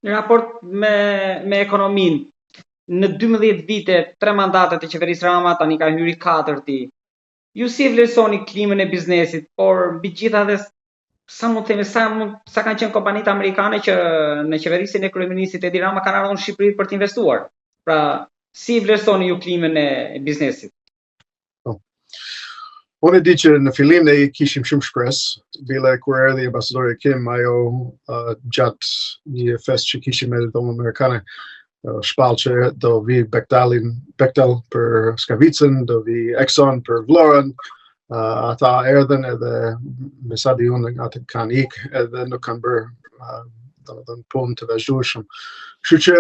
Në raport me ekonominë, në 12 vite, 3 mandate të qeverisë Rama, tani ka hyri 4-ti. Ju si e vlerësoni klimën e biznesit, por mbi gjitha sa mund të themi, sa kanë qenë kompanitë amerikane që në qeverisin e kryeministit Edi Rama kanë ardhur në Shqipëri për të investuar. Pra, si vlerësoni ju klimën e biznesit? Unë e di që në fillim ne kishim shumë shpresë, bile kur erdhi ambasadori Kim, ajo gjatë një fest që kishim me dhomë amerikane, shpall që do vi Bechtel për Skavicën, do vi Exxon për Vlorën, ata erdhen edhe me sa di unë ata kanë ikë edhe nuk kanë bërë punë të vazhdueshëm. Kështu që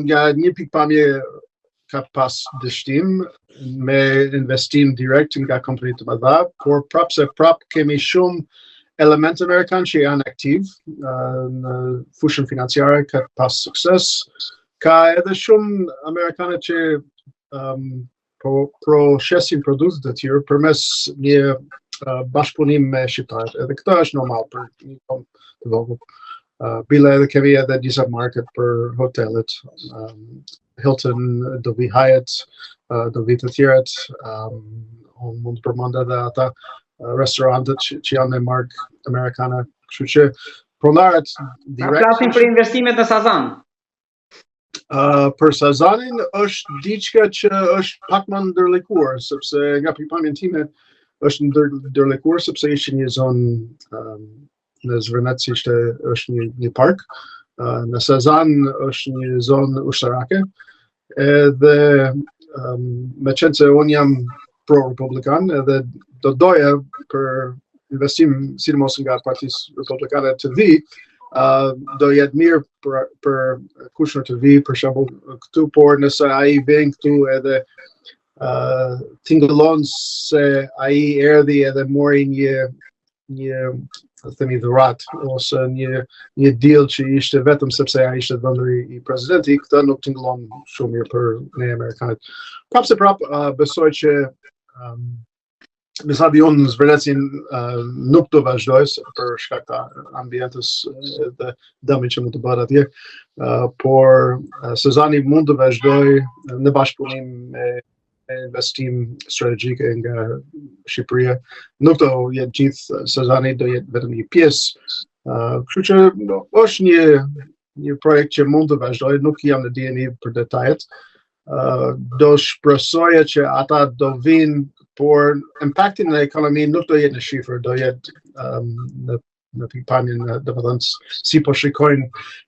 nga një pikpamje ka pas dështim me investim direkt nga kompani të mëdha, por prap kemi shumë elemente amerikanë që janë aktiv në fushën financiare, ka pas sukses. Ka edhe shumë amerikanë që proshesin produktet e tyre përmes një bashkëpunim me shqiptarët. Edhe këtë është normal për një kom të vogël. Bile edhe kemi edhe disa market për hotelet. Hilton, do vi Hyatt, do vi të tjeret. Mund të përmend edhe ata restorantet që janë me markë amerikane. Kështu që pronarët direkt. Flasim për investimet në Sazan. Për Sazanin është diçka që është pak më ndërlikuar, sepse nga pikpamjen time është ndërlikuar sepse ishte një zonë në Zvërnet si është një park. Në Sazan është një zonë ushtarake. Edhe me qenë se unë jam pro-republikan edhe do doja për investim sidomos nga Partisë Republikane të vi, do jetë mirë për Kushner të vi, për shembull këtu, por nëse ai vjen këtu edhe tingëllon se ai erdhi edhe mori një themi dhurat ose një deal që ishte vetëm sepse ai ishte vendori i presidenti, këtë nuk tingëllon shumë mirë për ne amerikanët. Prap besoj që me sa di unë në Zvërnetsin nuk do vazhdoj për shkak të ambientës dhe dëmit që mund të bëhet atje, por Sazani mund të vazhdoj në bashkëpunim me investim strategjike nga Shqipëria. Nuk do jetë gjithë Sazani, do jetë vetëm një pjesë. Kështu që është një projekt që mund të vazhdoj, nuk jam në dieni për detajet. Do shpresoja që ata do vinë, por impaktin në ekonomi nuk do jetë në shifër, do jetë në pikpamjen, domethënë si po shikojnë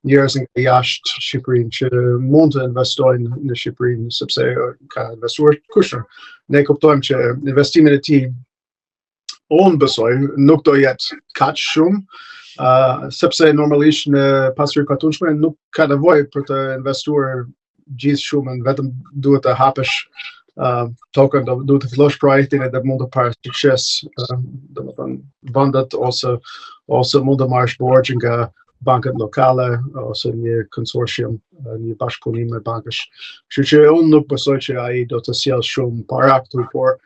njerëz nga jashtë Shqipërinë që mund të investojnë në Shqipërinë sepse ka investuar Kushner. Ne kuptojmë që investimin e tij, unë besoj, nuk do jetë kaq shumë, sepse normalisht në pasuri patundshme nuk ka nevojë për të investuar gjithë shumën, vetëm duhet të hapësh tokën, duhet të fillosh projektin edhe mund të parë sukses, domethënë vendet ose mund të marrësh borxh nga bankat lokale ose një konsorcium, një bashkëpunim me bankësh. Kështu që unë nuk besoj që ai do të sjellë shumë para këtu, por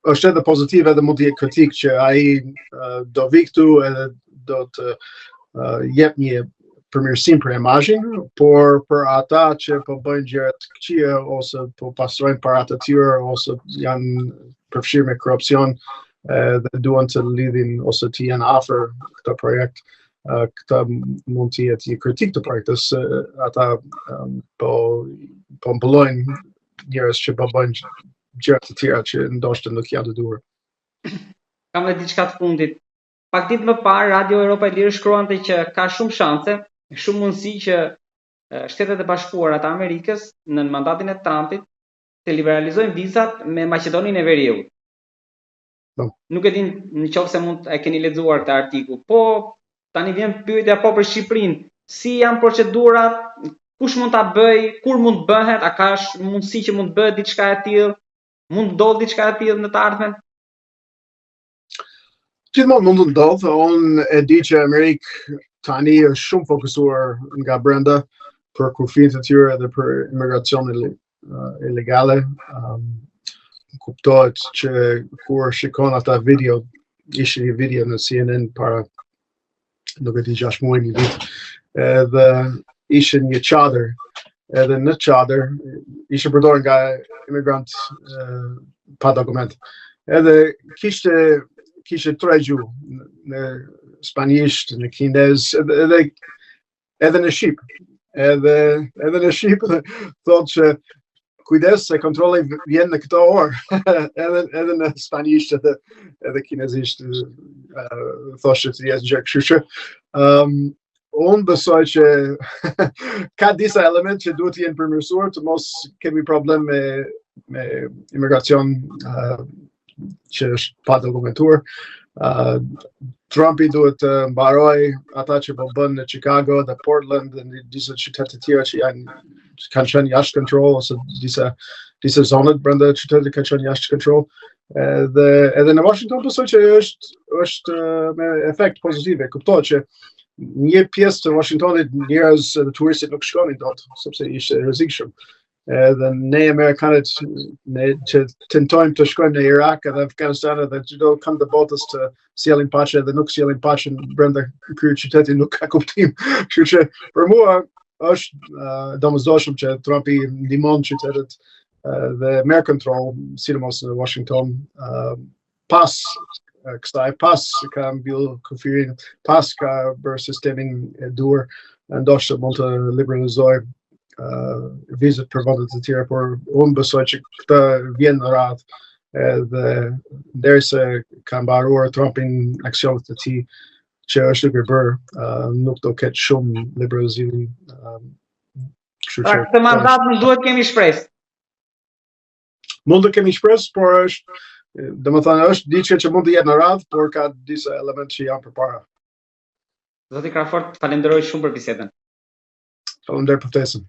është edhe pozitiv edhe mund të jetë kritik që ai do vi këtu edhe do të jep një përmirësim për imazhin, por për ata që po bëjnë gjëra të këqija ose po pastrojnë parat e tyre ose janë përfshirë me korrupsion dhe duan të lidhin ose të jenë afër këtë projekt, këtë mund të jetë një kritik të projektës. Ata po mbulojnë njerëz që po bëjnë gjëra të tjera që ndoshta nuk janë të duhur. Kam edhe diçka të fundit. Pak ditë më parë, Radio Europa e Lirë shkruante që ka shumë shanse, shumë mundësi që Shtetet e Bashkuara të Amerikës në mandatin e Trumpit të liberalizojnë vizat me Maqedoninë e Veriut. Nuk e din nëse mund e keni lexuar këtë artikull, po tani vjen pyetja po për Shqipërinë, si janë procedurat, kush mund ta bëj, kur mund bëhet, a ka mundësi që mund bëhet diçka e tillë, mund ndodh diçka e tillë në të ardhmen? Gjithmonë mund të ndodhë, unë e di që Amerikë tani është shumë fokusuar nga brenda për kufijtë e tyre dhe për imigracion ilegale. Kuptohet që kur shikon ata video, ishte një video në CNN para nuk e di 6 muaj, një vit, edhe ishin një çadër, edhe në çadër ishte përdorur nga imigrant pa dokument. Edhe kishte tre gjuhë, në spanjisht, në kinez, edhe në shqip. Edhe në shqip thotë që kujdes se kontrolli vjen në këto orë. edhe në spanjisht edhe kinezisht thoshte të jetë gjë, kështu që unë besoj që ka disa elemente që duhet të jenë përmirësuar të mos kemi problem me imigracion që është pa dokumentuar. Trumpi duhet të mbaroj ata që po bën në Chicago dhe Portland dhe në disa qytete të tjera që kanë qenë jashtë kontroll ose disa zonet brenda qytetit kanë qenë jashtë kontroll. Edhe në Washington besoj që është me efekt pozitive. Kuptohet që një pjesë të Washingtonit njerëz dhe turistit nuk shkonin dot sepse ishte rrezikshëm. Edhe ne Amerikanët që tentojmë të shkojmë në Irak edhe Afganistan edhe çdo kënd të botës të sjellin paqe dhe nuk sjellin paqen brenda këtyre qyteteve nuk ka kuptim. Kështu që për mua është domosdoshëm që Trumpi ndihmon qytetet dhe merr kontroll, sidomos në Washington, pas kësaj, pas ka mbyll kufirin, pas ka bërë sistemin e dur, ndoshta mund të liberalizoj vizat për vendet të tjera, por unë besoj që këta vjen në radhë edhe derisa ka mbaruar Trumpin aksionet e tij që është duke bërë, nuk do ketë shumë liberalizimin. Pra këtë mandat nuk duhet kemi shpresë. Mund të kemi shpresë, por domethënë është diçka që mund të jetë në radhë, por ka disa elemente që janë përpara. Zoti Crawford, falenderoj shumë për bisedën. Faleminderit për ftesën.